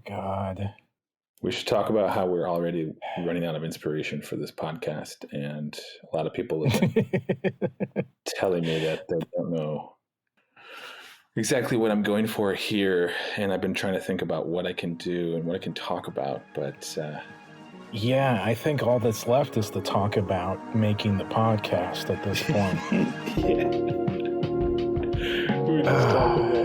God. We should talk about how we're already running out of inspiration for this podcast, and a lot of people have been telling me that they don't know exactly what I'm going for here, and I've been trying to think about what I can do and what I can talk about, but Yeah, I think all that's left is to talk about making the podcast at this point. yeah. We were just talking about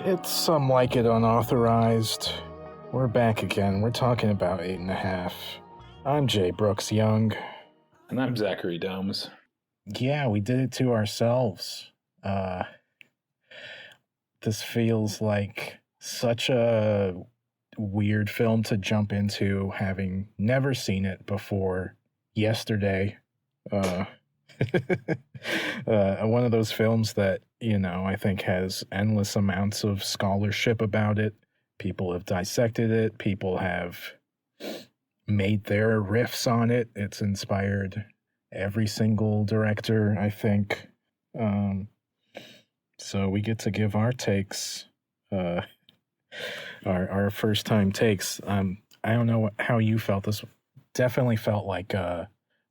It's Some Like It Unauthorized. We're back again. We're talking about 8.5. I'm Jay Brooks Young. And I'm Zachary Domes. Yeah, we did it to ourselves. This feels like such a weird film to jump into, having never seen it before yesterday. One of those films that, I think has endless amounts of scholarship about it. People have dissected it. People have made their riffs on it. It's inspired every single director, I think. So we get to give our takes, our first time takes. I don't know how you felt. This definitely felt like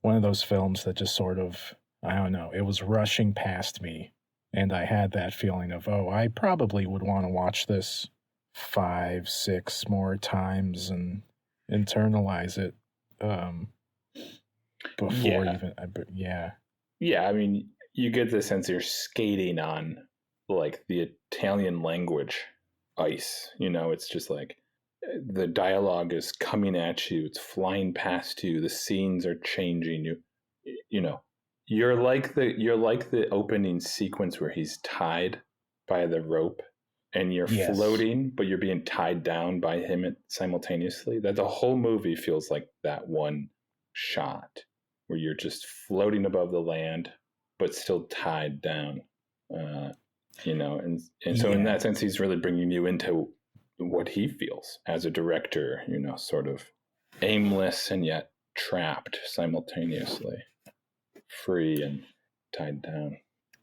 one of those films that just sort of, I don't know, it was rushing past me. And I had that feeling of, I probably would want to watch this 5, 6 more times and internalize it before even. Yeah, I mean, you get the sense you're skating on like the Italian language ice. It's just like the dialogue is coming at you, it's flying past you, the scenes are changing. You're like the opening sequence where he's tied by the rope and you're floating, but you're being tied down by him simultaneously. That the whole movie feels like that one shot where you're just floating above the land, but still tied down. So in that sense, he's really bringing you into what he feels as a director, sort of aimless and yet trapped simultaneously. Free and tied down.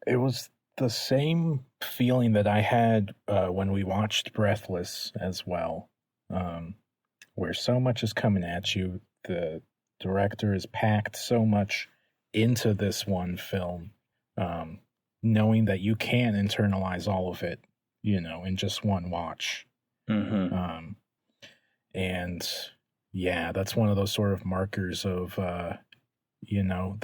It was the same feeling that I had when we watched Breathless as well, where so much is coming at you. The director has packed so much into this one film, knowing that you can internalize all of it, in just one watch. Mm-hmm. And yeah, that's one of those sort of markers of the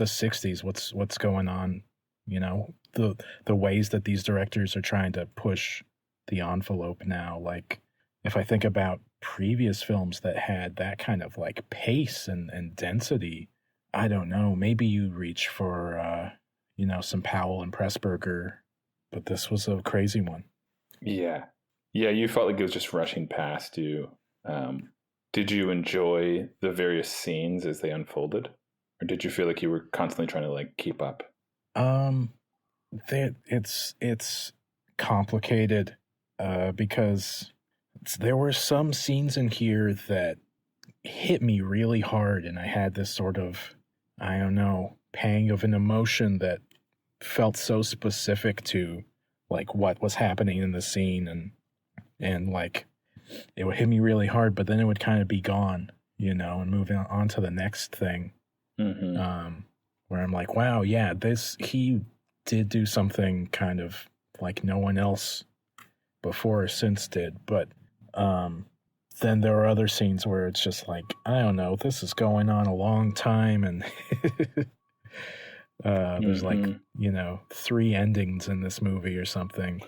60s, what's going on, the ways that these directors are trying to push the envelope now. Like, if I think about previous films that had that kind of like pace and density, I don't know, maybe you reach for, some Powell and Pressburger, but this was a crazy one. Yeah, you felt like it was just rushing past you. Did you enjoy the various scenes as they unfolded? Or did you feel like you were constantly trying to like keep up? It's complicated because there were some scenes in here that hit me really hard, and I had this sort of, I don't know, pang of an emotion that felt so specific to like what was happening in the scene, and like it would hit me really hard, but then it would kind of be gone, and moving on to the next thing. Mm-hmm. Where I'm like, wow, yeah, he did do something kind of like no one else before or since did. But then there are other scenes where it's just like, I don't know, this is going on a long time, and there's like 3 endings in this movie or something.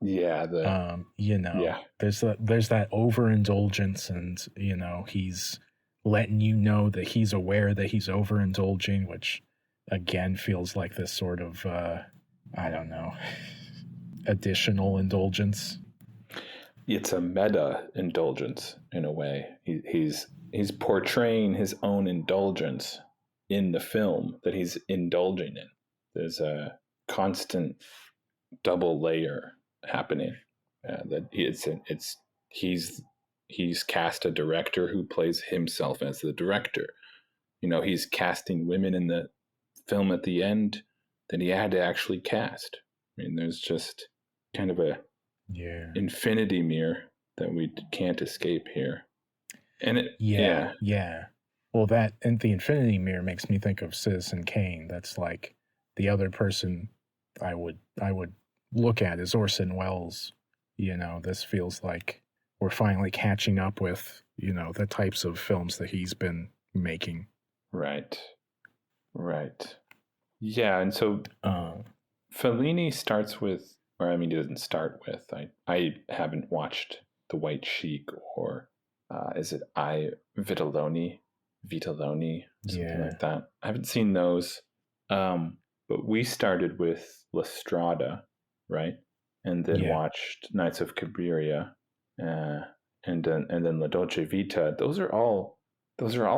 Yeah, there's that overindulgence, and he's letting you know that he's aware that he's overindulging, which again feels like this sort of I don't know, additional indulgence. It's a meta indulgence in a way. He's portraying his own indulgence in the film that he's indulging in. There's a constant double layer happening. That he's cast a director who plays himself as the director. He's casting women in the film at the end that he had to actually cast. I mean, there's just kind of a infinity mirror that we can't escape here. And yeah. Well, that and the infinity mirror makes me think of Citizen Kane. That's like the other person I would look at is Orson Welles. This feels like we're finally catching up with, the types of films that he's been making. Right. Yeah, and so Fellini starts with, or I mean, he doesn't start with. I haven't watched The White Sheik or is it Vitelloni, something like that. I haven't seen those, but we started with La Strada, right, and then watched Nights of Cabiria, and then La Dolce Vita. Those are all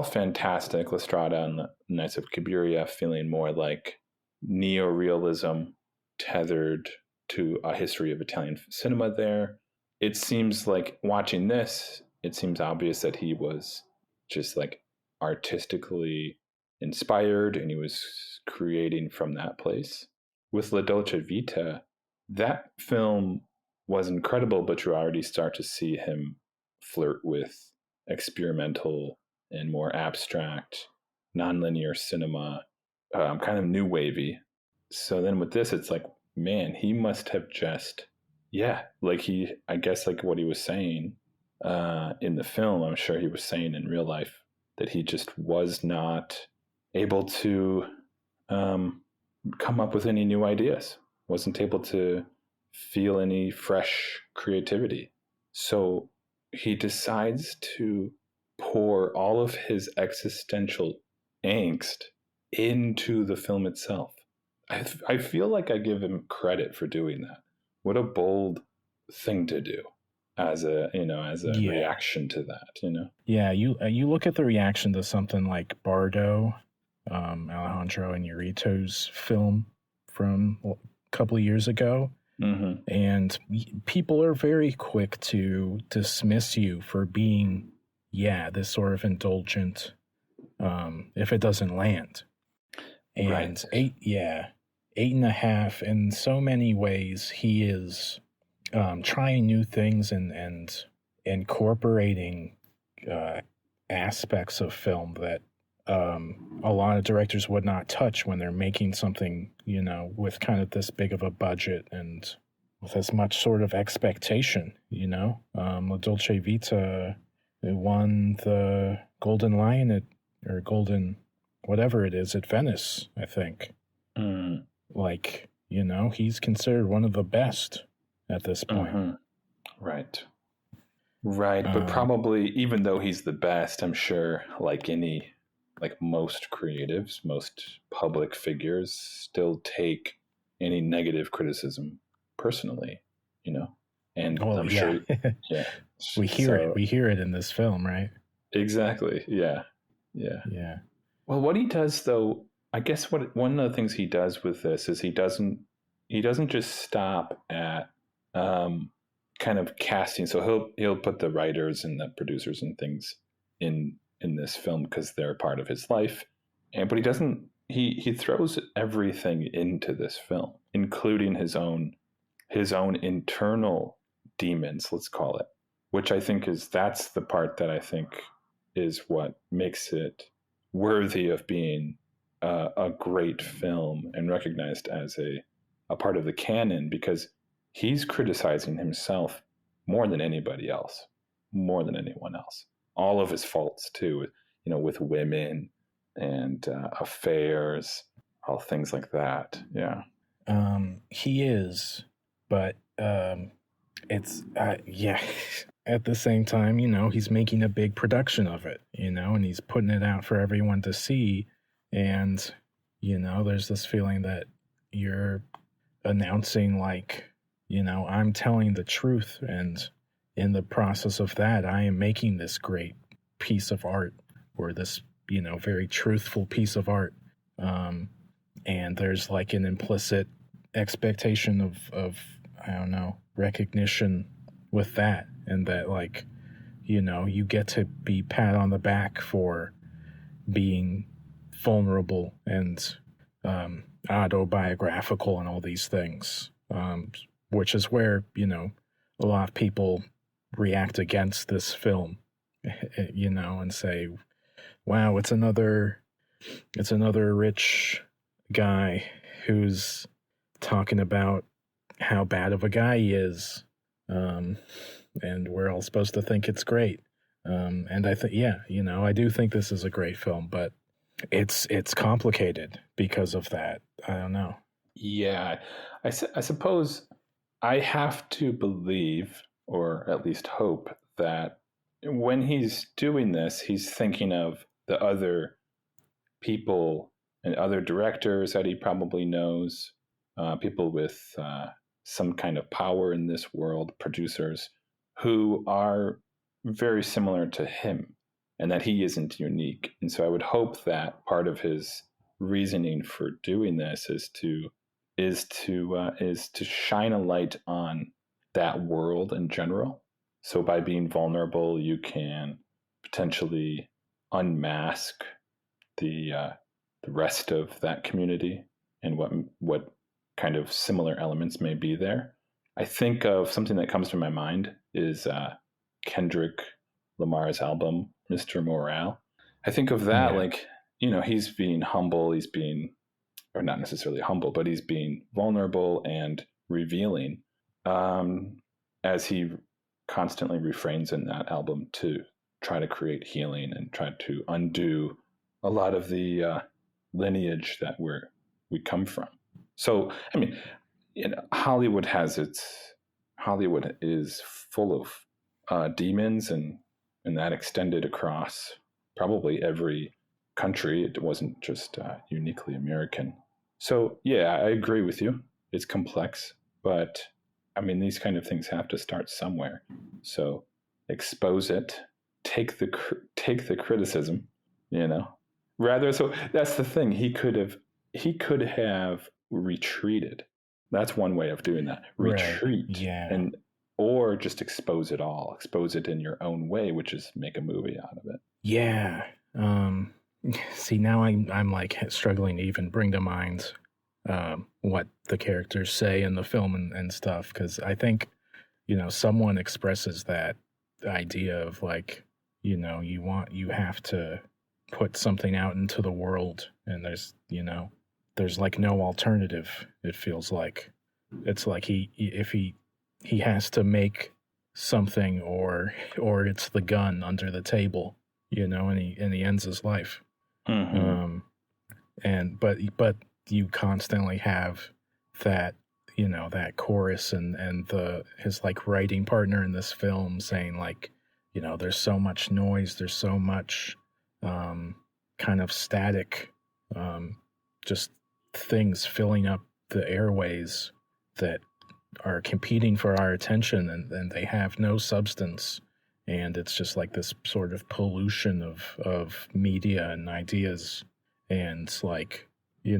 fantastic. La Strada and Nights of Cabiria feeling more like neorealism tethered to a history of Italian cinema there. It seems like watching this, it seems obvious that he was just like artistically inspired and he was creating from that place. With La Dolce Vita, that film was incredible, but you already start to see him flirt with experimental and more abstract, nonlinear cinema, kind of new wavy. So then with this, it's like, man, he must have just, I guess like what he was saying in the film, I'm sure he was saying in real life that he just was not able to come up with any new ideas, wasn't able to feel any fresh creativity. So he decides to pour all of his existential angst into the film itself. I feel like I give him credit for doing that. What a bold thing to do as a reaction to that. Yeah, you look at the reaction to something like Bardo, Alejandro Inarritu's film from a couple of years ago. Mm-hmm. And people are very quick to dismiss you for being, this sort of indulgent, if it doesn't land. And right. 8.5, in so many ways, he is trying new things and incorporating aspects of film that a lot of directors would not touch when they're making something, with kind of this big of a budget and with as much sort of expectation, La Dolce Vita, it won the Golden Lion or Golden whatever it is at Venice, I think. Mm. Like, he's considered one of the best at this point. Mm-hmm. Right. But probably, even though he's the best, I'm sure, like most creatives, most public figures still take any negative criticism personally, and I'm sure, we hear it in this film, right? Exactly. Yeah. Well, what he does though, I guess one of the things he does with this is he doesn't just stop at kind of casting. So he'll put the writers and the producers and things in this film because they're part of his life, but he doesn't. He throws everything into this film, including his own internal demons, let's call it, which I think that's the part that I think is what makes it worthy of being a great film and recognized as a part of the canon, because he's criticizing himself more than anybody else, more than anyone else. All of his faults too, with women and affairs, all things like that. Yeah. He is, but it's at the same time, he's making a big production of it, and he's putting it out for everyone to see. And, there's this feeling that you're announcing, like, I'm telling the truth. And in the process of that, I am making this great piece of art or this very truthful piece of art. And there's like an implicit expectation of I don't know, recognition with that, and that like, you get to be pat on the back for being vulnerable and autobiographical and all these things, which is where a lot of people react against this film, and say, "Wow, it's another rich guy who's talking about how bad of a guy he is, and we're all supposed to think it's great." And I think, yeah, I do think this is a great film, but it's complicated because of that. I don't know. Yeah, I suppose I have to believe, or at least hope, that when he's doing this, he's thinking of the other people and other directors that he probably knows, people with some kind of power in this world, producers who are very similar to him, and that he isn't unique. And so I would hope that part of his reasoning for doing this is to shine a light on that world in general. So by being vulnerable, you can potentially unmask the rest of that community and what kind of similar elements may be there. I think of something that comes to my mind is Kendrick Lamar's album, Mr. Morale. I think of that Yeah. like, he's being humble, he's being, or not necessarily humble, but he's being vulnerable and revealing, as he constantly refrains in that album to try to create healing and try to undo a lot of the lineage that we come from. So, I mean, Hollywood is full of demons, and that extended across probably every country. It wasn't just uniquely American. So, yeah, I agree with you. It's complex, but I mean, these kind of things have to start somewhere. So, expose it, take the criticism, you know. Rather, so that's the thing. He could have retreated. That's one way of doing that. Right. Retreat, Yeah. and or just expose it all. Expose it in your own way, which is make a movie out of it. Yeah. Um, See, now I'm like struggling to even bring to mind what the characters say in the film and stuff, because I think someone expresses that idea of like, you have to put something out into the world, and there's like no alternative. It feels like it's like if he has to make something, or it's the gun under the table, and he ends his life. Mm-hmm. And but you constantly have that that chorus, and his like writing partner in this film saying like, there's so much noise, there's so much kind of static, just things filling up the airways that are competing for our attention, and they have no substance, and it's just like this sort of pollution of media and ideas. And like, you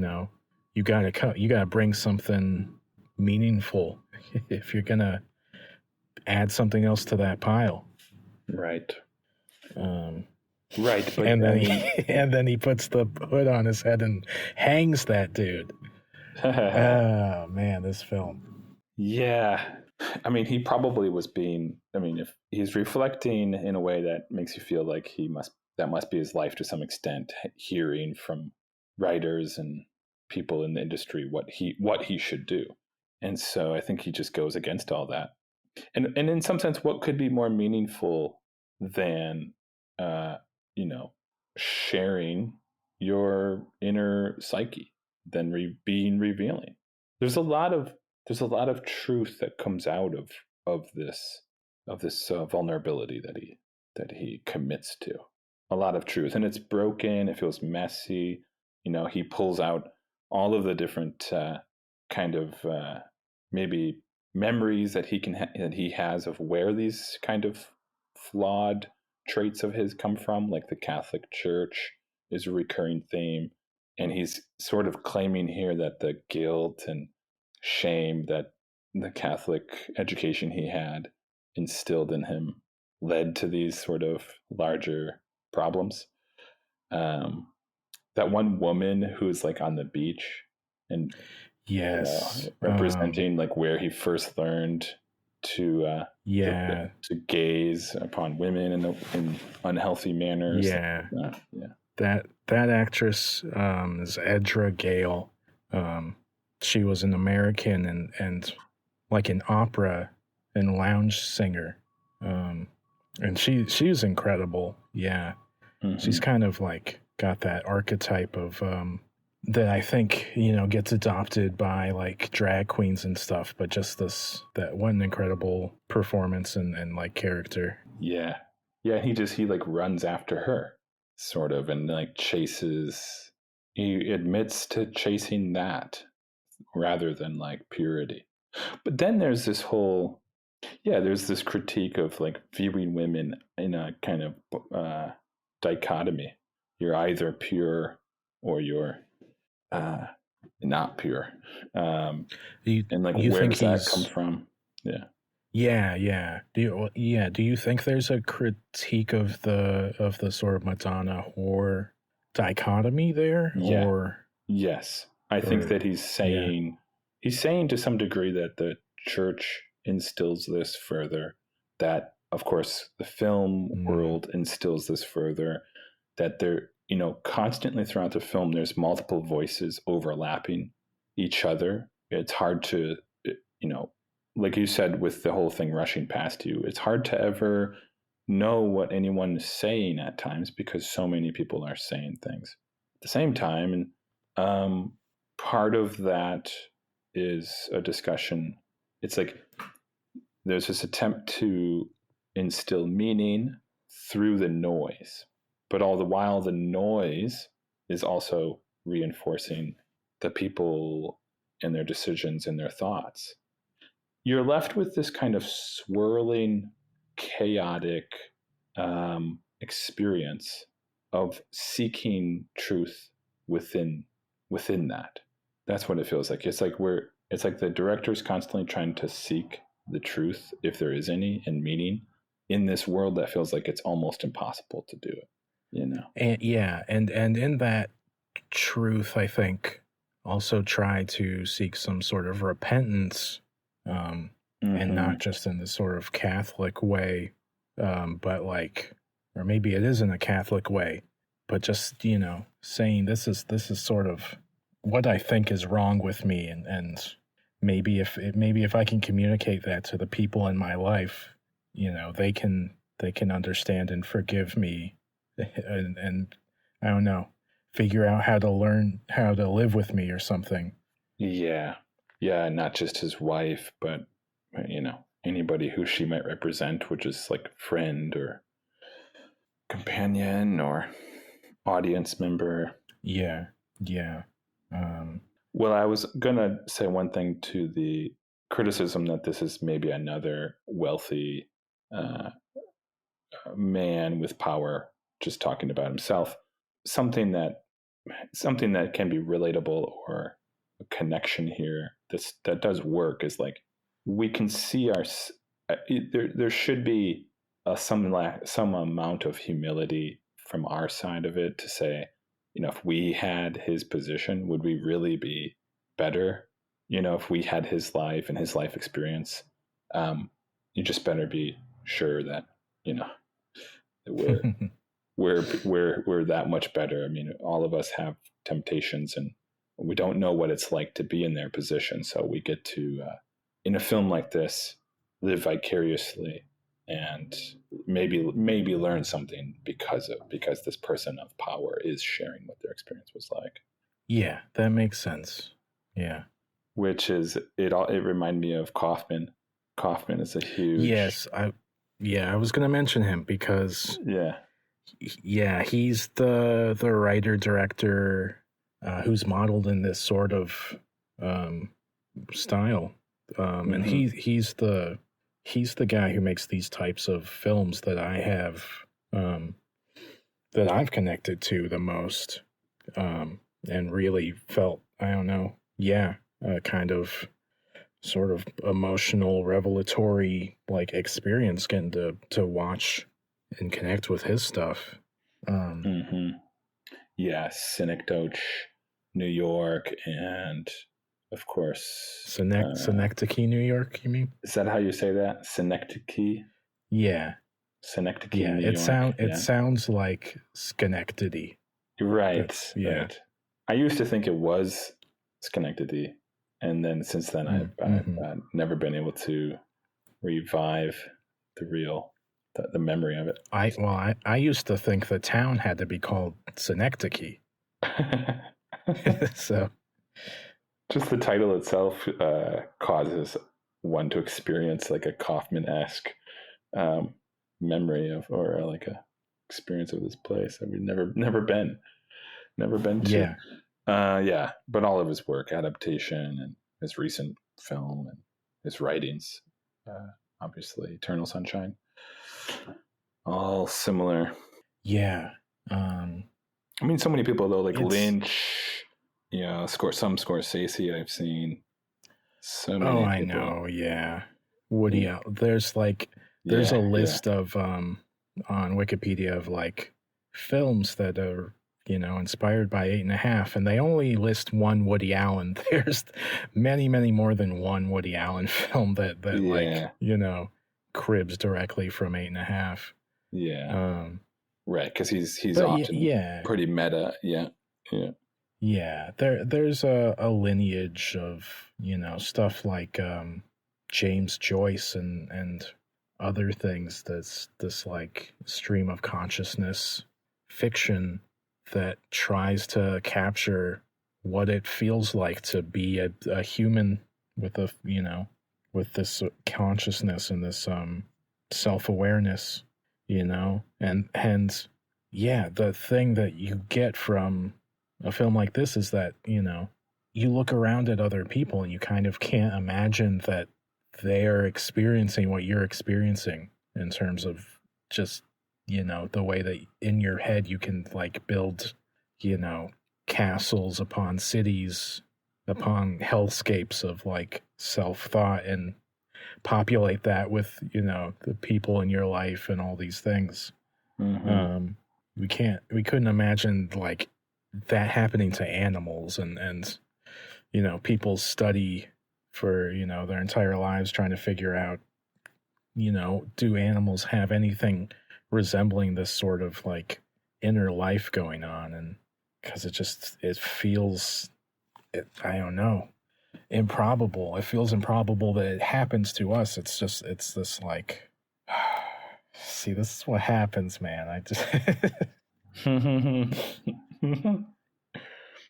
gotta bring something meaningful if you're gonna add something else to that pile. Right. um Right. But and I then mean, and then he puts the hood on his head and hangs that dude. Oh man, this film. yeah. I mean, he probably was being. I mean, if he's reflecting in a way that makes you feel like that must be his life to some extent, hearing from writers and people in the industry what he should do. And so I think he just goes against all that. And in some sense, what could be more meaningful than uh, you know sharing your inner psyche than being revealing? There's a lot of truth that comes out of this vulnerability that he commits to. A lot of truth, and it's broken. It feels messy. He pulls out all of the different kind of maybe memories that he has of where these kind of flawed traits of his come from, like the Catholic Church, is a recurring theme, and he's sort of claiming here that the guilt and shame that the Catholic education he had instilled in him led to these sort of larger problems. Um, that one woman who's like on the beach and Yes. representing like where he first learned to Yeah. to gaze upon women in unhealthy manners. Yeah. Yeah. That actress is Edra Gale. She was an American and like an opera and lounge singer. And she was incredible. Yeah. Mm-hmm. She's kind of like got that archetype of that I think, gets adopted by like drag queens and stuff, but just that one incredible performance and like character. Yeah. Yeah, he like runs after her sort of and like chases, he admits to chasing that rather than like purity. But then there's this whole there's this critique of like viewing women in a kind of dichotomy. You're either pure or you're not pure. And like, where does that come from? Yeah. Yeah. Do you think there's a critique of the sort of Madonna whore dichotomy there? Yeah. Or yes, I think that he's saying to some degree that the church instills this further. That of course the film world instills this further. That there, constantly throughout the film, there's multiple voices overlapping each other. It's hard to, like you said, with the whole thing rushing past you, it's hard to ever know what anyone is saying at times because so many people are saying things at the same time. And part of that is a discussion. It's like there's this attempt to instill meaning through the noise, but all the while the noise is also reinforcing the people and their decisions and their thoughts. You're left with this kind of swirling, chaotic experience of seeking truth within that. That's what it feels like. It's like the director's constantly trying to seek the truth, if there is any, and meaning in this world that feels like it's almost impossible to do it. And in that truth, I think also try to seek some sort of repentance, and not just in the sort of Catholic way, but like, or maybe it isn't a Catholic way, but just saying this is sort of what I think is wrong with me, and maybe if I can communicate that to the people in my life, they can understand and forgive me, and I don't know, figure out how to learn how to live with me or something. Yeah, not just his wife, but anybody who she might represent, which is like friend or companion or audience member. Yeah. Well, I was gonna say one thing to the criticism that this is maybe another wealthy man with power just talking about himself. Something that can be relatable, or a connection here that does work, is like we can see there should be some amount of humility from our side of it to say, if we had his position, would we really be better? If we had his life and his life experience, you just better be sure that that we're that much better. I mean, all of us have temptations, and we don't know what it's like to be in their position. So we get to, in a film like this, live vicariously and maybe learn something because this person of power is sharing what their experience was like. Yeah, that makes sense. Yeah. Which is it reminded me of Kaufman. Kaufman is a huge. Yes, I was going to mention him because he's the writer director who's modeled in this sort of style, and he's the guy who makes these types of films that I have that I've connected to the most, and really felt, I don't know, kind of sort of emotional, revelatory like experience getting to watch and connect with his stuff. Yeah, Synecdoche, New York, and of course, Synecdoche, New York, you mean? is that how you say that? Synecdoche? Yeah. Synecdoche, Yeah, New York. it sounds like Schenectady. Right. Yeah. Right. I used to think it was Schenectady, and then since then I've never been able to revive the memory of it. I used to think the town had to be called Synecdoche. So just the title itself causes one to experience like a Kaufman-esque memory of, or like a experience of this place that we've never been to. Yeah, but all of his work, adaptation, and his recent film and his writings, obviously Eternal Sunshine, all similar. Yeah. I mean, so many people though, like Lynch, some Scorsese I've seen. So many people. I know, yeah. Woody Allen. There's a list of on Wikipedia of like films that are, inspired by 8.5, and they only list one Woody Allen. There's many, many more than one Woody Allen film that like, cribs directly from 8.5. Yeah. Right, because he's often pretty meta. Yeah. There's a lineage of stuff like James Joyce and other things that's this like stream of consciousness fiction that tries to capture what it feels like to be a human with with this consciousness and this self-awareness, and yeah, the thing that you get from a film like this is that, you look around at other people and you kind of can't imagine that they're experiencing what you're experiencing in terms of just, the way that in your head you can like build, castles upon cities, upon hellscapes of like self-thought and populate that with, the people in your life and all these things. We couldn't imagine like that happening to animals and people's study for, their entire lives trying to figure out, do animals have anything resembling this sort of like inner life going on? And because it feels, I don't know, improbable. It feels improbable that it happens to us. It's this like, see, this is what happens, man. I just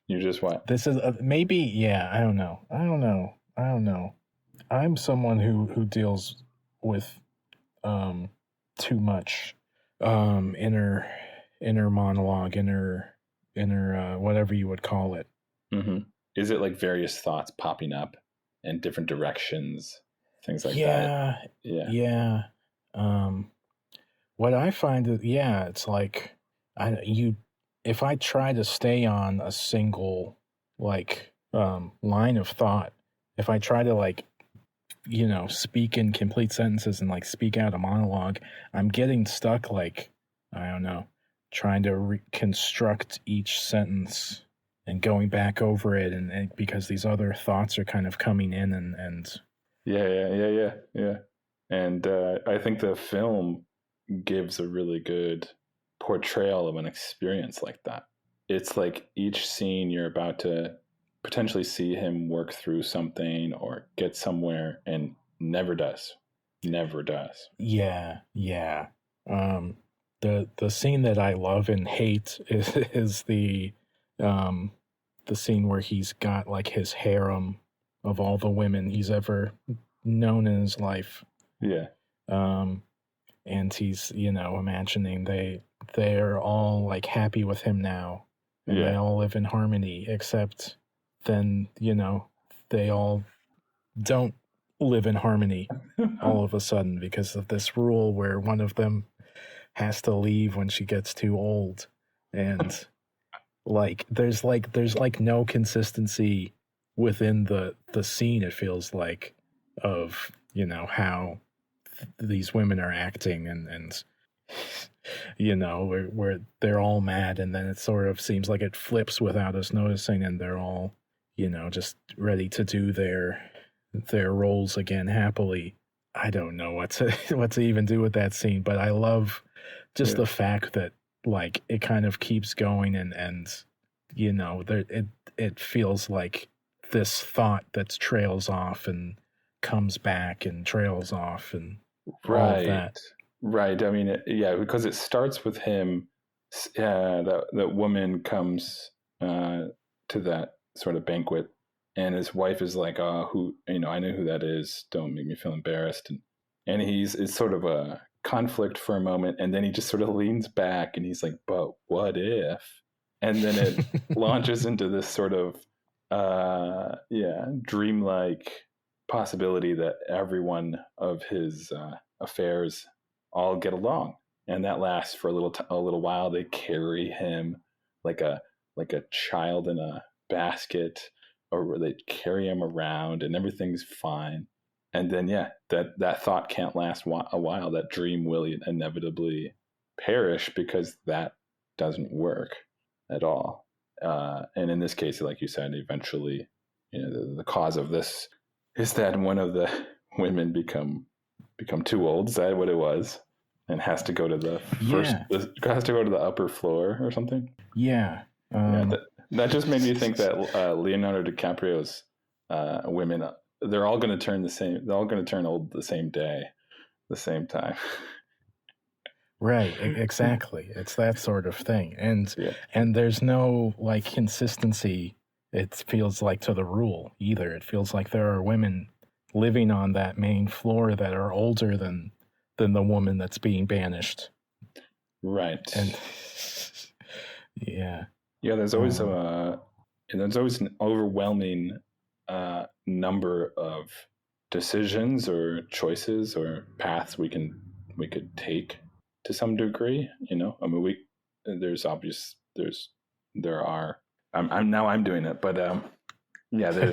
you just what? This is maybe, yeah. I don't know. I'm someone who deals with too much inner monologue, inner whatever you would call it. Is it like various thoughts popping up in different directions, things like that? Yeah. What I find is, it's like if I try to stay on a single like line of thought, if I try to like speak in complete sentences and like speak out a monologue, I'm getting stuck like, I don't know, trying to reconstruct each sentence and going back over it, and because these other thoughts are kind of coming in and yeah. And I think the film gives a really good portrayal of an experience like that. It's like each scene you're about to potentially see him work through something or get somewhere, and never does. Yeah. The scene that I love and hate is the scene where he's got like his harem of all the women he's ever known in his life. Yeah. And he's, imagining they're all like happy with him now, and they all live in harmony, except then, they all don't live in harmony all of a sudden because of this rule where one of them has to leave when she gets too old. And there's like no consistency within the scene, it feels like, of, you know, how these women are acting, and you know, where they're all mad, and then it sort of seems like it flips without us noticing, and they're all, you know, just ready to do their roles again happily. I don't know what to what to even do with that scene, but I love just Yeah. the fact that, like, it kind of keeps going, and you know, there it feels like this thought that trails off and comes back and trails off and all of Right. that. Right. I mean, yeah, because it starts with him. That woman comes to that sort of banquet, and his wife is like, "Oh, who? You know, I know who that is. Don't make me feel embarrassed." And it's sort of a conflict for a moment, and then he just sort of leans back, and he's like, "But what if?" And then it launches into this sort of yeah, dreamlike possibility that every one of his affairs all get along, and that lasts for a little while. They carry him like a child in a basket, or they carry him around, and everything's fine. And then yeah, that thought can't last a while. That dream will inevitably perish because that doesn't work at all. And in this case, like you said, eventually, you know, the cause of this is that one of the women become too old. Is that what it was? And has to go to the first, Yeah, has to go to the upper floor or something. yeah, Yeah, that just made me think that Leonardo DiCaprio's women, they're all going to turn the same. They're all going to turn old the same day, the same time. right, exactly. It's that sort of thing, Yeah. and there's no, like, consistency. It feels like, to the rule either. It feels like there are women living on that main floor that are older than the woman that's being banished, Right. and yeah, Yeah. um, There's always an overwhelming number of decisions or choices or paths we could take to some degree. You know, I mean, there's obvious there are. I'm doing it, but yeah,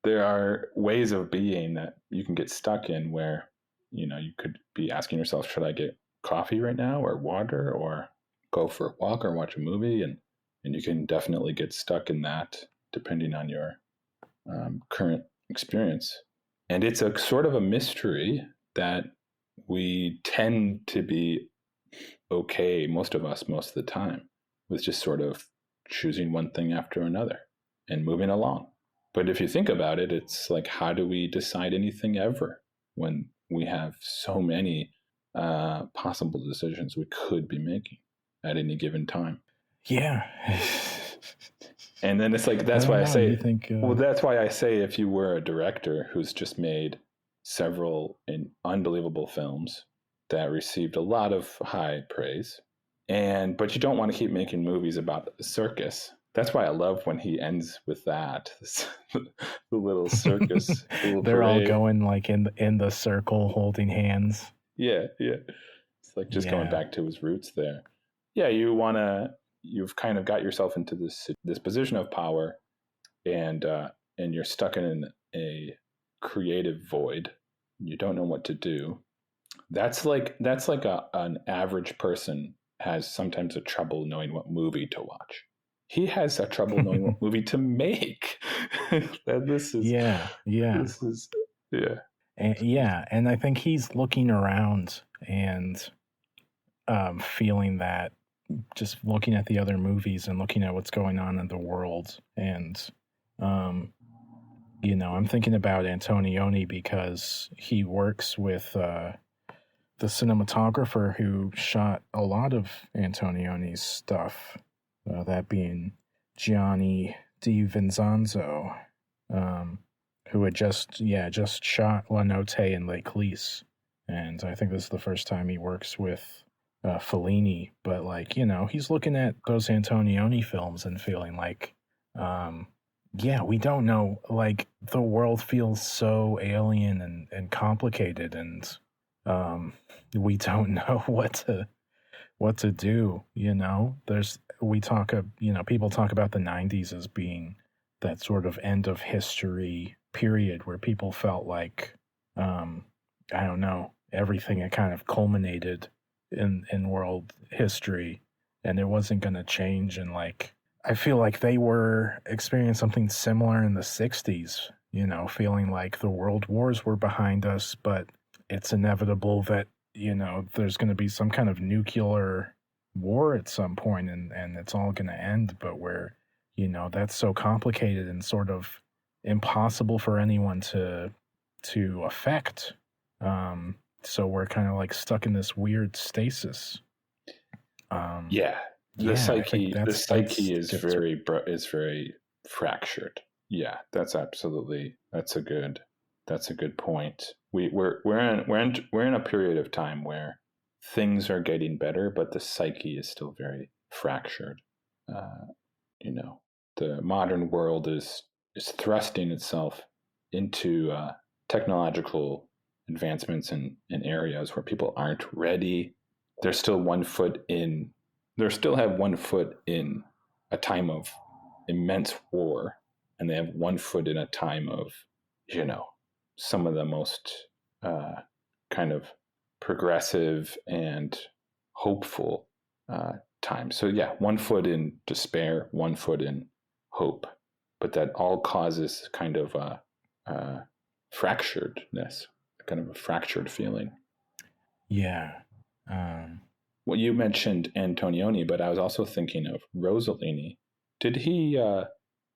there are ways of being that you can get stuck in where, you know, you could be asking yourself, should I get coffee right now or water or go for a walk or watch a movie? And you can definitely get stuck in that depending on your current experience. And it's a sort of a mystery that we tend to be okay, most of us, most of the time, with just sort of choosing one thing after another and moving along. But if you think about it, it's like, how do we decide anything ever when we have so many possible decisions we could be making at any given time? yeah. And then it's like, I that's don't why I know. You say, think? well, that's why I say, if you were a director who's just made several unbelievable films that received a lot of high praise, but you don't want to keep making movies about the circus. That's why I love when he ends with that, the little circus, the little They're all parade. going, like, in the circle, holding hands. Yeah, yeah. It's like just going Yeah, back to his roots there. Yeah, you've kind of got yourself into this position of power, and you're stuck in a creative void. You don't know what to do. That's like an average person has sometimes a trouble knowing what movie to watch. He has a trouble knowing what movie to make. And yeah, yeah, this is yeah. and I think he's looking around and feeling that, just looking at the other movies and looking at what's going on in the world, and um, you know, I'm thinking about Antonioni because he works with the cinematographer who shot a lot of Antonioni's stuff, that being Gianni Di Vincenzo, um, who had just shot La Notte and Les Clis, and I think this is the first time he works with Fellini. But, like, you know, he's looking at those Antonioni films and feeling like, yeah, we don't know. Like, the world feels so alien and complicated, and we don't know what to do. People talk about the 90s as being that sort of end of history period where people felt like, um, I don't know, everything had kind of culminated in world history, and it wasn't going to change. And like, I feel like they were experiencing something similar in the 60s, feeling like the world wars were behind us, but it's inevitable that, there's going to be some kind of nuclear war at some point, and it's all going to end. But that's so complicated and sort of impossible for anyone to affect. So we're kind of like stuck in this weird stasis. Yeah, Yeah, I think the that's psyche is gets very fractured. Yeah, that's a good point. We're in a period of time where things are getting better, but the psyche is still very fractured. Uh, you know, the modern world is thrusting itself into technological advancements in areas where people aren't ready. They're still one foot in. They still have one foot in a time of immense war, and they have one foot in a time of, you know, some of the most kind of progressive and hopeful time. So yeah, one foot in despair, one foot in hope, but that all causes kind of fracturedness, kind of a fractured feeling. Yeah. Um, Well, you mentioned Antonioni, but I was also thinking of Rossellini. Did he?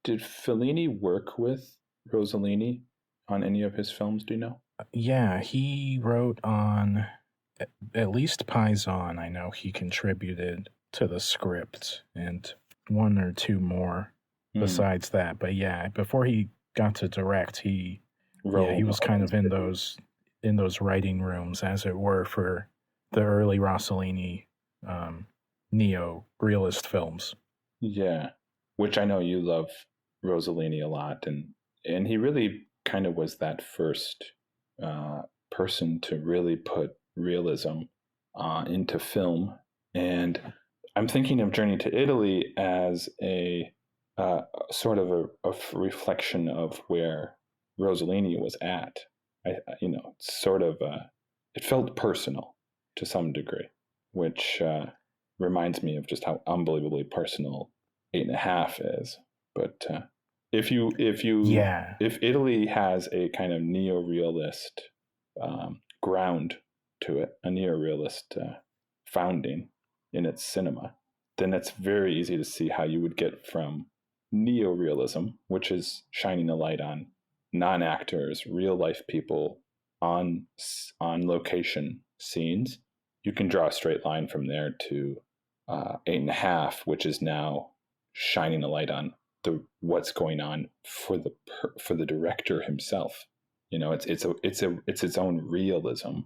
Did Fellini work with Rossellini on any of his films? Do you know? yeah, he wrote on at least Paisan. I know he contributed to the script and one or two more Hmm. besides that. But yeah, before he got to direct, he Rome. was kind of in those writing rooms, as it were, for the early Rossellini um, neo-realist films. Yeah, which I know you love Rossellini a lot, and he really kind of was that first uh, person to really put realism into film. And I'm thinking of Journey to Italy as a sort of a reflection of where Rossellini was at. Sort of it felt personal to some degree, which reminds me of just how unbelievably personal 8.5 is. But Yeah, if Italy has a kind of neo-realist ground to it, a neo-realist founding in its cinema, then it's very easy to see how you would get from neo-realism, which is shining a light on non-actors, real life people on on location scenes. You can draw a straight line from there to 8.5, which is now shining a light on the what's going on for the director himself. It's its own realism.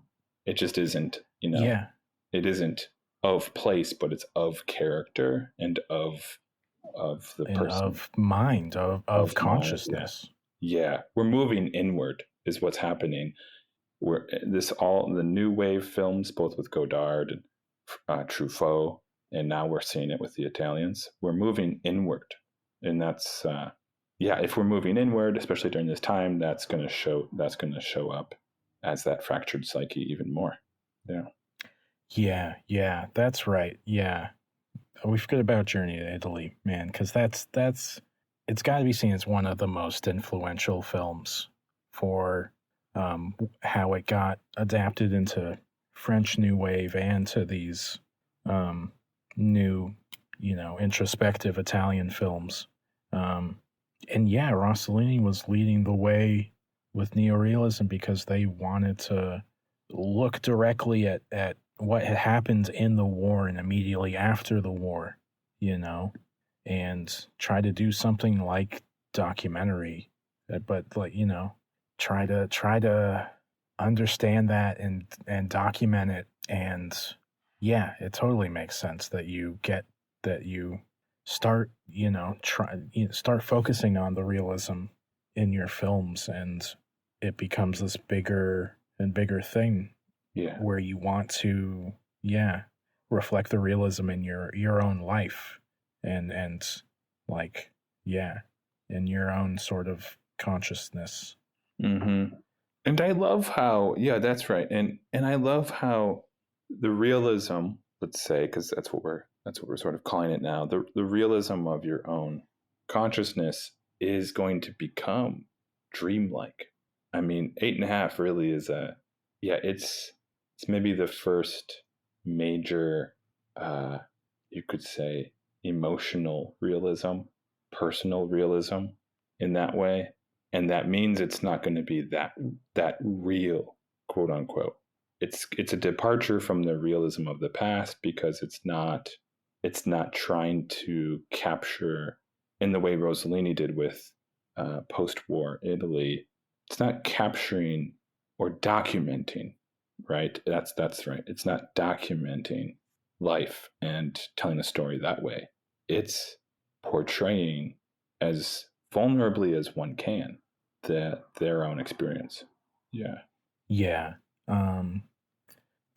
It just isn't. yeah, It isn't of place, but it's of character and of the and person, of mind, of of mind. Yeah, consciousness. yeah. We're moving inward, is what's happening. We're this all the new wave films, both with Godard and Truffaut, and now we're seeing it with the Italians. We're moving inward, and that's yeah. If we're moving inward, especially during this time, that's going to show. That's going to show up as that fractured psyche even more. Yeah. Yeah, that's right. Yeah, we forget about Journey to Italy, man, because that's it's got to be seen as one of the most influential films for how it got adapted into French New Wave and to these um, new, introspective Italian films. Um, and yeah, Rossellini was leading the way with neorealism because they wanted to look directly at what had happened in the war and immediately after the war, you know, and try to do something like documentary, but like, try to understand that and document it. And yeah, it totally makes sense that you start, start focusing on the realism in your films, and it becomes this bigger and bigger thing Yeah. where you want to, yeah, reflect the realism in your own life, and like, yeah, in your own sort of consciousness. Mm-hmm. And I love how, yeah, that's right. And I love how the realism, let's say, because that's what we're sort of calling it now, the realism of your own consciousness is going to become dreamlike. I mean, eight and a half really is yeah, it's maybe the first major, uh, you could say, emotional realism, personal realism in that way. And that means it's not going to be that real, quote unquote. It's a departure from the realism of the past because it's not trying to capture in the way Rossellini did with post-war Italy. It's not capturing or documenting, right? That's right. It's not documenting life and telling a story that way. It's portraying as vulnerably as one can their own experience. Yeah. Yeah.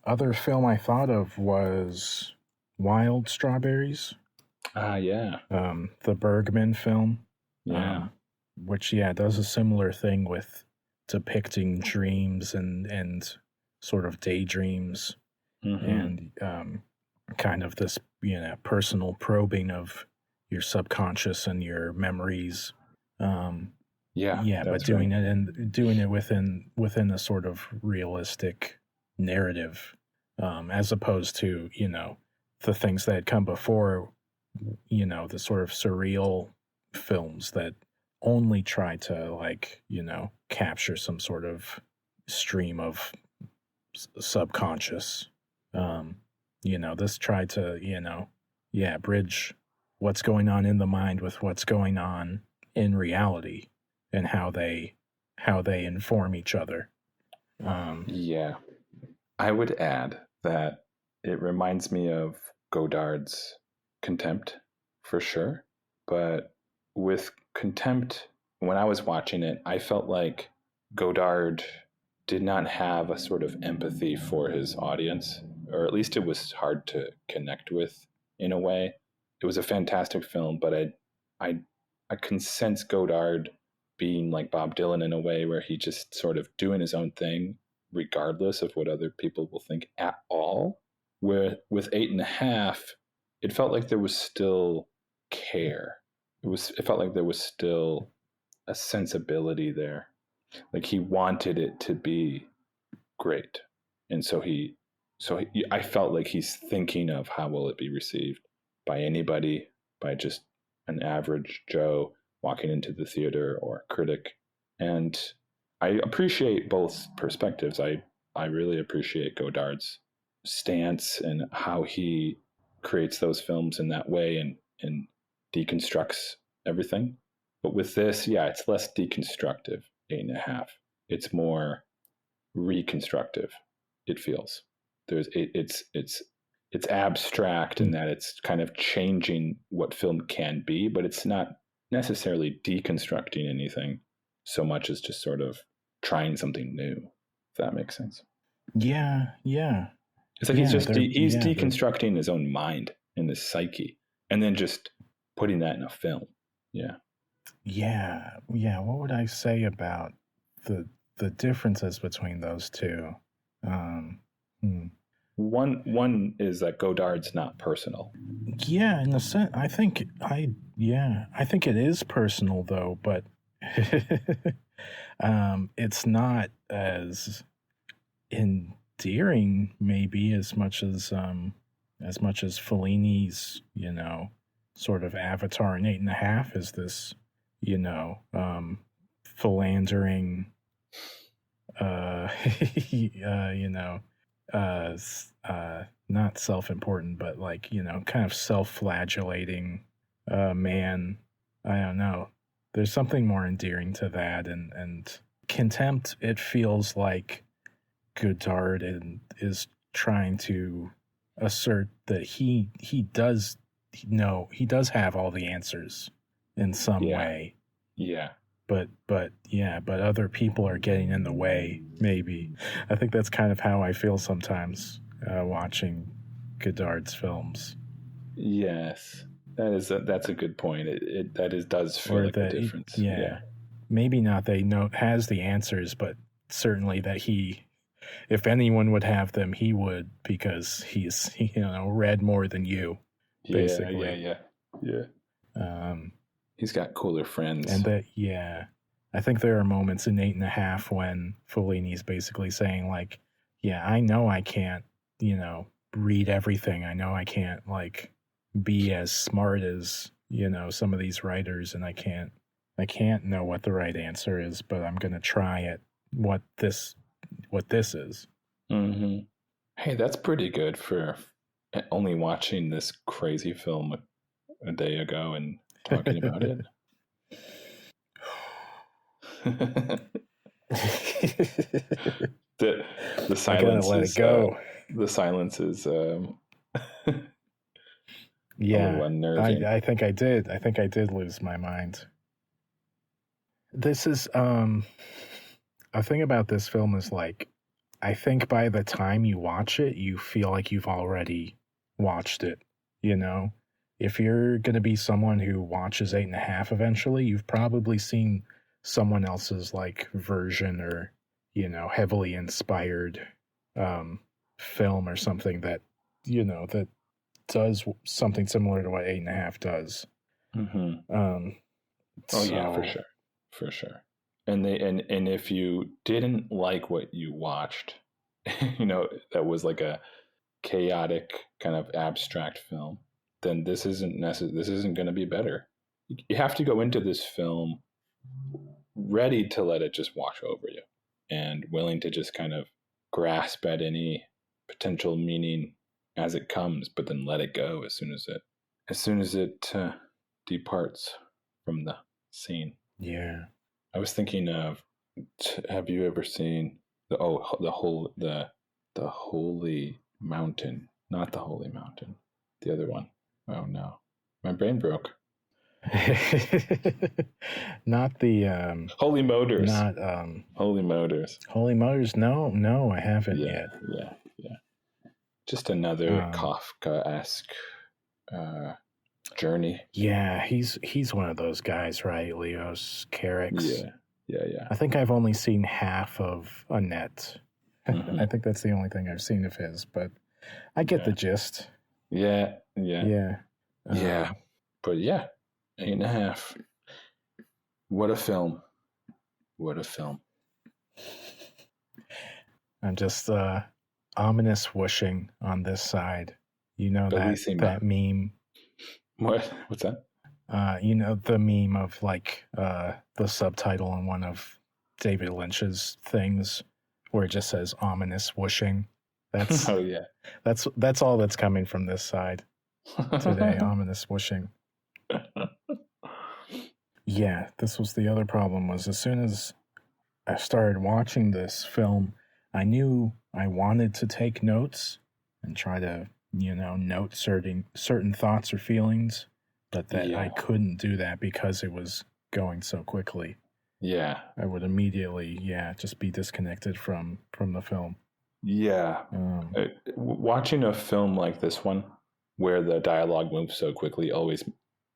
Other film I thought of was Wild Strawberries, Yeah. the Bergman film, Yeah. which, yeah, does a similar thing with depicting dreams and sort of daydreams, Mm-hmm. and kind of this, personal probing of your subconscious and your memories. Yeah. Yeah, but That's doing right. it and doing it within a sort of realistic narrative, as opposed to the things that had come before, the sort of surreal films that only try to, like, capture some sort of stream of subconscious. This tried to, yeah, bridge what's going on in the mind with what's going on in reality, and how they inform each other. Yeah. I would add that it reminds me of Godard's Contempt for sure. But with Contempt, when I was watching it, I felt like Godard did not have a sort of empathy for his audience, or at least it was hard to connect with in a way. It was a fantastic film, but I, I can sense Godard being like Bob Dylan in a way where he just sort of doing his own thing, regardless of what other people will think at all. Where with eight and a half, it felt like there was still care. It felt like there was still a sensibility there. Like he wanted it to be great. And I felt like he's thinking of how will it be received by anybody, by just an average Joe walking into the theater or a critic. And I appreciate both perspectives. I really appreciate Godard's stance and how he creates those films in that way and deconstructs everything. But with this, yeah, it's less deconstructive, eight and a half. It's more reconstructive. It feels it's abstract in that it's kind of changing what film can be, but it's not necessarily deconstructing anything so much as just sort of trying something new. If that makes sense. Yeah, yeah, It's like yeah. he's deconstructing his own mind and his psyche, and then just putting that in a film. Yeah. Yeah, yeah. What would I say about the differences between those two? Um, hmm. One is that Godard's not personal. Yeah, in the sense, I think it is personal though, but it's not as endearing maybe as much as Fellini's, sort of Avatar in eight and a half is this, philandering, you know, not self-important, but like, kind of self-flagellating man. I don't know. There's something more endearing to that, and Contempt. It feels like Godard is trying to assert that he does know, he does have all the answers in some Yeah. way, Yeah. but other people are getting in the way. Maybe I think that's kind of how I feel sometimes watching Godard's films. Yes, that's a good point. It does feel Or like a that, difference. yeah, maybe not that he has the answers, but certainly that he, if anyone would have them, he would, because he's, read more than you, Yeah, yeah, basically. yeah, yeah. He's got cooler friends. And that, yeah, I think there are moments in 8.5 when Fellini's basically saying, like, yeah, I know I can't, read everything. I know I can't, like, be as smart as, some of these writers, and I can't know what the right answer is, but I'm going to try it, what this is. Mm-hmm. Hey, that's pretty good for only watching this crazy film a day ago and talking about it. the I gotta silence let it is go. the silence is a Yeah, little unnerving. I think I did. I think I did lose my mind. This is a thing about this film is, like, I think by the time you watch it, you feel like you've already watched it. If you're going to be someone who watches 8.5 eventually, you've probably seen someone else's, like, version or, heavily inspired film or something that, that does something similar to what 8.5 does. Mm-hmm. Oh, yeah, for sure. And if you didn't like what you watched, that was like a chaotic kind of abstract film, then this isn't going to be better. You have to go into this film ready to let it just wash over you, and willing to just kind of grasp at any potential meaning as it comes, but then let it go as soon as it departs from the scene. Yeah. I was thinking of, have you ever seen the Holy Mountain? Not the Holy Mountain, the other one. Oh no, my brain broke. Not the Holy Motors. not Holy Motors. Holy Motors. No, I haven't yet. Yeah. Just another Kafka-esque journey. Yeah, he's one of those guys, right? Leos Carricks. Yeah. I think I've only seen half of Annette. Mm-hmm. I think that's the only thing I've seen of his, but I get the gist. Yeah. But yeah, 8.5. What a film. I'm just ominous whooshing on this side. That meme. What's that? The meme of, like, the subtitle on one of David Lynch's things where it just says ominous whooshing. That's oh yeah. That's all that's coming from this side today. Ominous whooshing. Yeah, this was the other problem, was as soon as I started watching this film, I knew I wanted to take notes and try to, note certain thoughts or feelings, but that I couldn't do that because it was going so quickly. Yeah. I would immediately, just be disconnected from the film. Yeah. Watching a film like this one, where the dialogue moves so quickly, always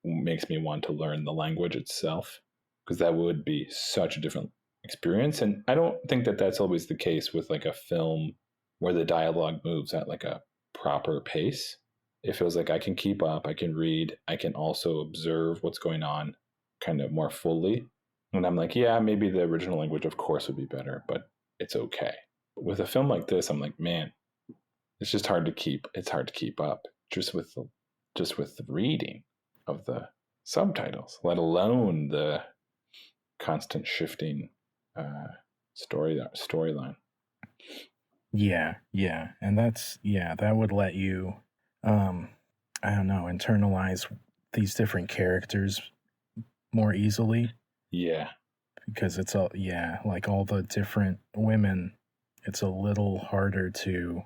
makes me want to learn the language itself, because that would be such a different experience. And I don't think that that's always the case with, like, a film where the dialogue moves at, like, a proper pace. It feels like I can keep up, I can read, I can also observe what's going on kind of more fully. And I'm like, yeah, maybe the original language, of course, would be better, but it's okay. But with a film like this, I'm like, man, it's just hard to keep. It's hard to keep up just with the reading of the subtitles, let alone the constant shifting storyline. Yeah, and that would let you, I don't know, internalize these different characters more easily. Yeah, because it's like all the different women, it's a little harder to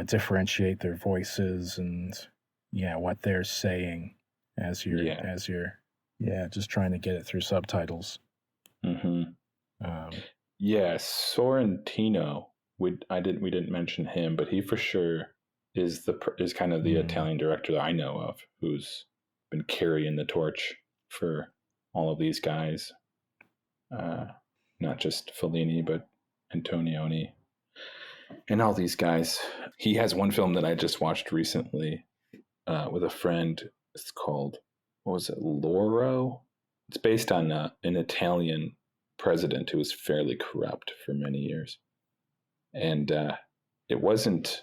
differentiate their voices and what they're saying as you're just trying to get it through subtitles. Mm-hmm. Sorrentino, we didn't mention him, but he for sure is kind of the Italian director that I know of who's been carrying the torch for all of these guys, not just Fellini but Antonioni and all these guys. He has one film that I just watched recently with a friend. It's called, what was it, Loro? It's based on an Italian president who was fairly corrupt for many years, and it wasn't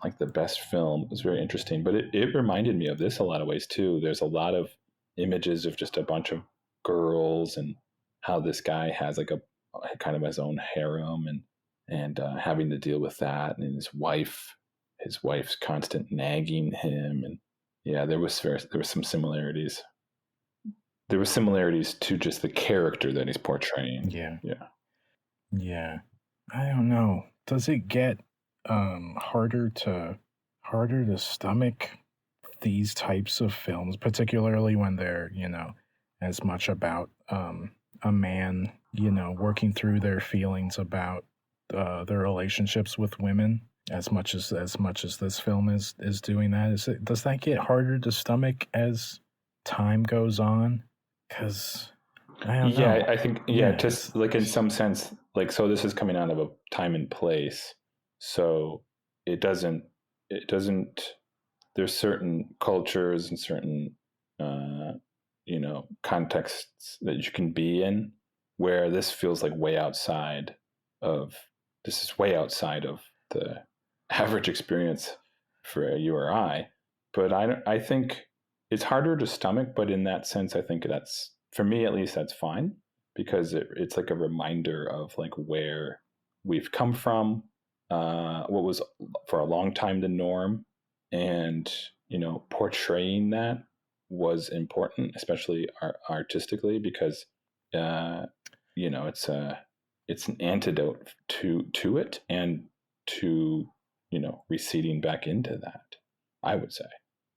like the best film. It was very interesting, but it reminded me of this a lot of ways too. There's a lot of images of just a bunch of girls and how this guy has like a kind of his own harem and having to deal with that, and his wife's constant nagging him, and yeah, there was some similarities. There were similarities to just the character that he's portraying. Yeah. Yeah. Yeah. I don't know. Does it get harder to stomach these types of films, particularly when they're, as much about a man, working through their feelings about their relationships with women, as much as this film is doing that? Does that get harder to stomach as time goes on? Because I don't know. I think just like in some sense, like, so this is coming out of a time and place, so it doesn't there's certain cultures and certain contexts that you can be in where this feels like way outside of the average experience for you or I. But I think it's harder to stomach, but in that sense, I think that's, for me at least, that's fine, because it's like a reminder of like where we've come from, what was for a long time the norm, and portraying that was important, especially artistically, because it's an antidote to it and to receding back into that, I would say.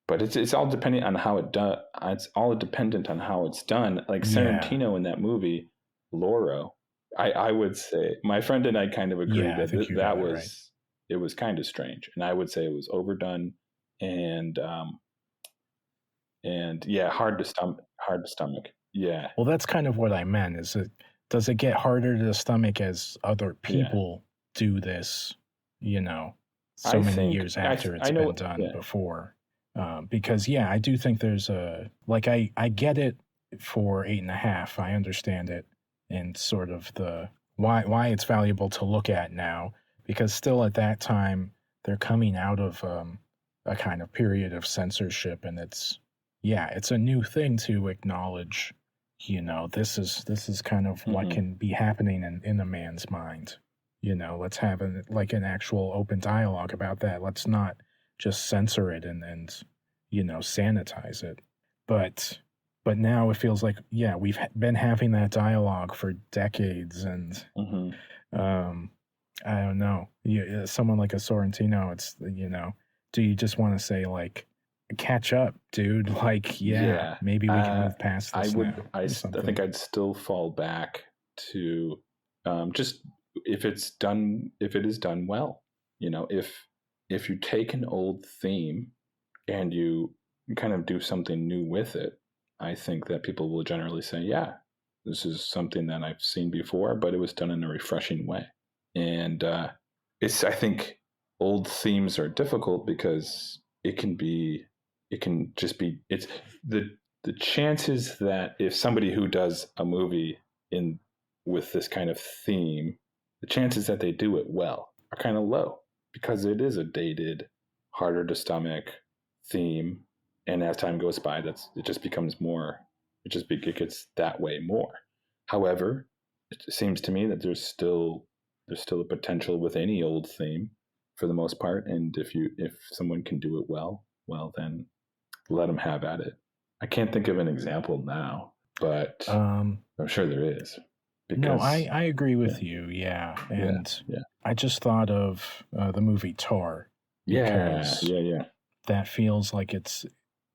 But it's all depending on how it does. It's all dependent on how it's done. Like Sorrentino in that movie, Loro, I would say my friend and I kind of agreed that was right. It was kind of strange, and I would say it was overdone and hard to stomach. Yeah. Well, that's kind of what I meant. Does it get harder to stomach as other people do this? So many years after it's been done before. Because I do think there's I get it for 8.5. I understand it, and sort of the why it's valuable to look at now, because still at that time they're coming out of a kind of period of censorship, and it's a new thing to acknowledge. This is kind of what can be happening in a man's mind. Let's have an actual open dialogue about that. Let's not just censor it and sanitize it. But now it feels like, we've been having that dialogue for decades, and I don't know. Someone like a Sorrentino, it's, do you just want to say like, catch up, dude? Like, maybe we can move past this. I think I'd still fall back to just if it is done well. If you take an old theme and you kind of do something new with it, I think that people will generally say, this is something that I've seen before, but it was done in a refreshing way. And I think old themes are difficult because it's the chances that if somebody who does a movie with this kind of theme, the chances that they do it well are kind of low, because it is a dated, harder to stomach theme, and as time goes by, it just becomes more. It gets that way more. However, it seems to me that there's still a potential with any old theme, for the most part, and if someone can do it well, then let them have at it. I can't think of an example now, but I'm sure there is. No, I agree with you. Yeah, and I just thought of the movie Tar. Yeah. That feels like it's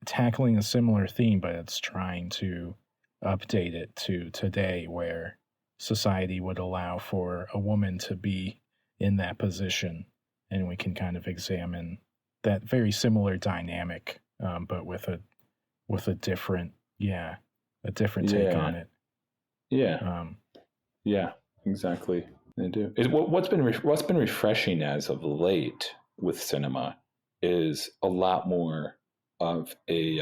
tackling a similar theme, but it's trying to update it to today, where society would allow for a woman to be in that position, and we can kind of examine that very similar dynamic, but with a different a different take on it. Yeah. Yeah, exactly. They do. What's been refreshing as of late with cinema is a lot more of a.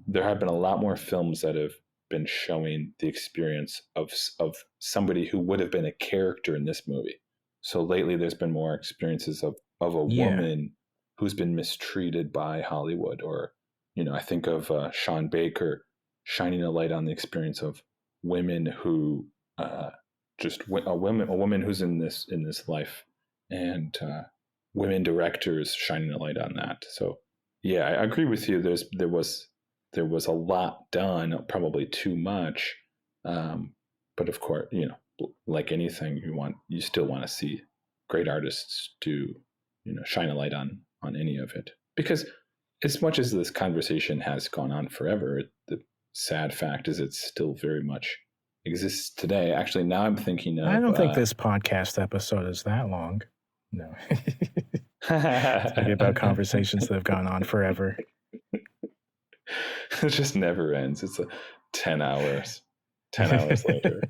There have been a lot more films that have been showing the experience of somebody who would have been a character in this movie. So lately, there's been more experiences of a woman who's been mistreated by Hollywood, or I think of Sean Baker shining a light on the experience of women who just a woman who's in this life, and women directors shining a light on that. So yeah, I agree with you. There was a lot done, probably too much, but of course, like anything, you still want to see great artists do, shine a light on any of it, because as much as this conversation has gone on forever, the sad fact is it's still very much exists today. Actually, now I'm thinking of. I don't think this podcast episode is that long. No. Talking about conversations that have gone on forever. It just never ends. It's 10 hours. 10 hours later.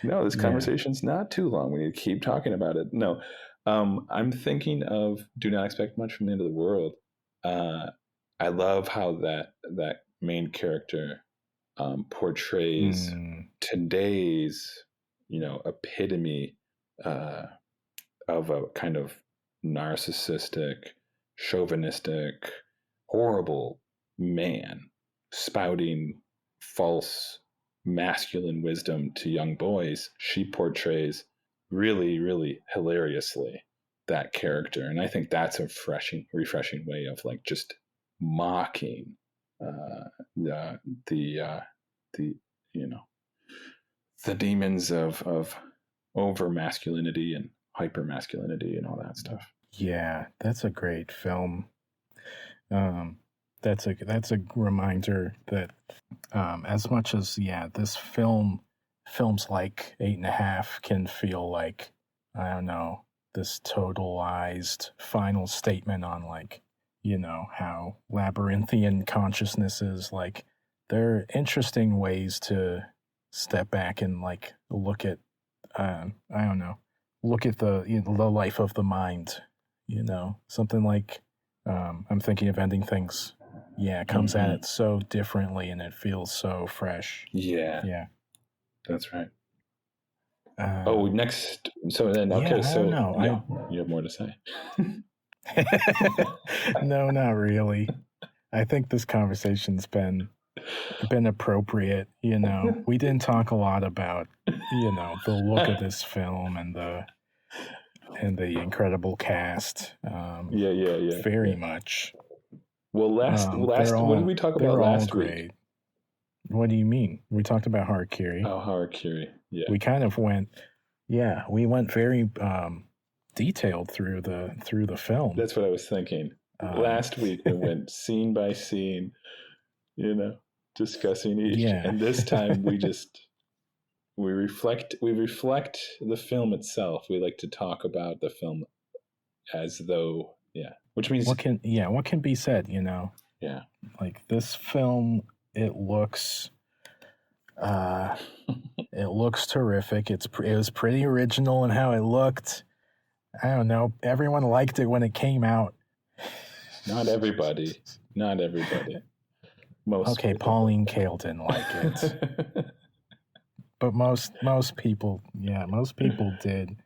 No, this conversation's not too long. We need to keep talking about it. No, I'm thinking of Do Not Expect Much from the End of the World. I love how that main character portrays today's, epitome of a kind of narcissistic, chauvinistic, horrible man spouting false masculine wisdom to young boys. She portrays really, really hilariously that character, and I think that's a refreshing way of like just mocking the the demons of over masculinity and hyper masculinity and all that stuff. Yeah, that's a great film. That's a reminder that as much as this films like 8.5 can feel like, I don't know, this totalized final statement on like, how labyrinthian consciousness is. Like, there are interesting ways to step back and like look at I don't know, look at the life of the mind, something like I'm thinking of Ending Things. Yeah, it comes at it so differently and it feels so fresh. Yeah, that's right. Next. So then, I okay, don't know. You have more to say. No, not really. I think this conversation's been appropriate. We didn't talk a lot about the look of this film and the incredible cast. Very much. Well, last what did we talk about last week? What do you mean? We talked about Harakiri. Oh, Harakiri. Yeah. We kind of went. Yeah, we went very detailed through the film. That's what I was thinking. Last week we went scene by scene, discussing each. Yeah. And this time we reflect the film itself. We like to talk about the film as though, which means what can be said, Yeah. Like this film, it looks terrific. It was pretty original in how it looked. I don't know. Everyone liked it when it came out. Not everybody. Most people. Pauline Kael didn't like it. But most people did.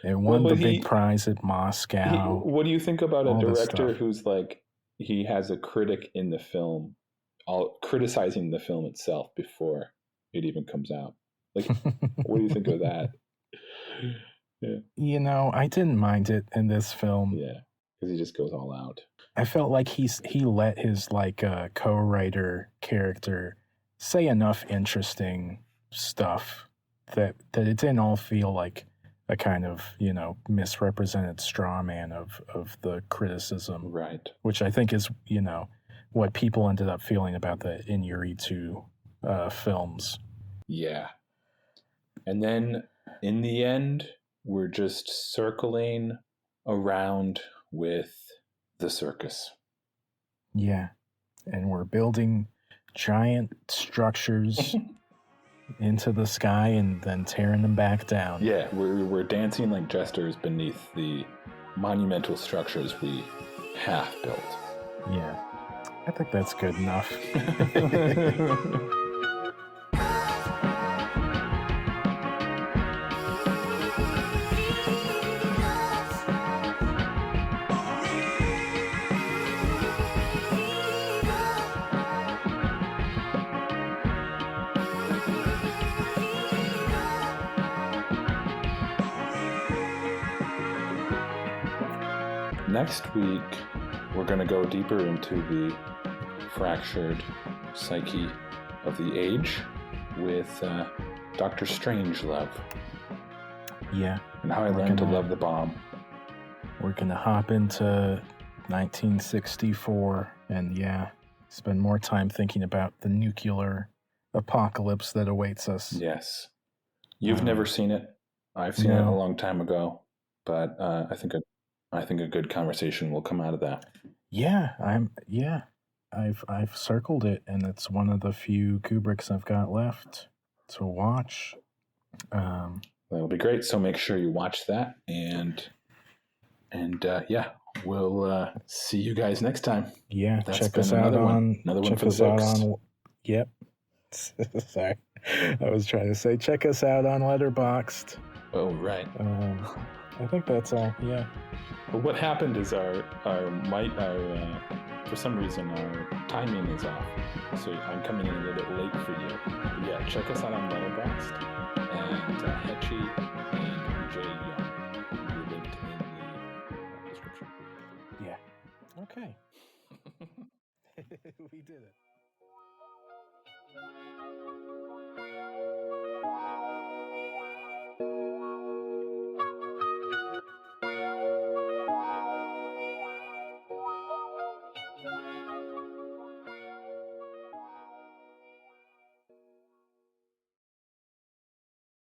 It won the big prize at Moscow. What do you think about a director who's like, he has a critic in the film, criticizing the film itself before it even comes out? Like, what do you think of that? Yeah. I didn't mind it in this film. Yeah, because he just goes all out. I felt like he let his co-writer character say enough interesting stuff that it didn't all feel like a kind of misrepresented straw man of the criticism, right? Which I think is what people ended up feeling about the Iñárritu films. Yeah, and then in the end, we're just circling around with the circus. Yeah. And we're building giant structures into the sky and then tearing them back down. Yeah, we're dancing like jesters beneath the monumental structures we half built. Yeah. I think that's good enough. Next week, we're going to go deeper into the fractured psyche of the age with Dr. Strangelove. Yeah. And how I learned to love the bomb. We're going to hop into 1964 and, spend more time thinking about the nuclear apocalypse that awaits us. Yes. You've never seen it. I've seen it a long time ago, but I think a good conversation will come out of that. Yeah, I've circled it, and it's one of the few Kubricks I've got left to watch. That'll be great. So make sure you watch that, and we'll see you guys next time. Yeah, That's check us out on another one for the books. Yep. Sorry, I was trying to say check us out on Letterboxd. Oh right. I think that's all. Yeah. But what happened is our for some reason our timing is off, so I'm coming in a little bit late for you. But yeah, check us out on Letterboxd and Hetchy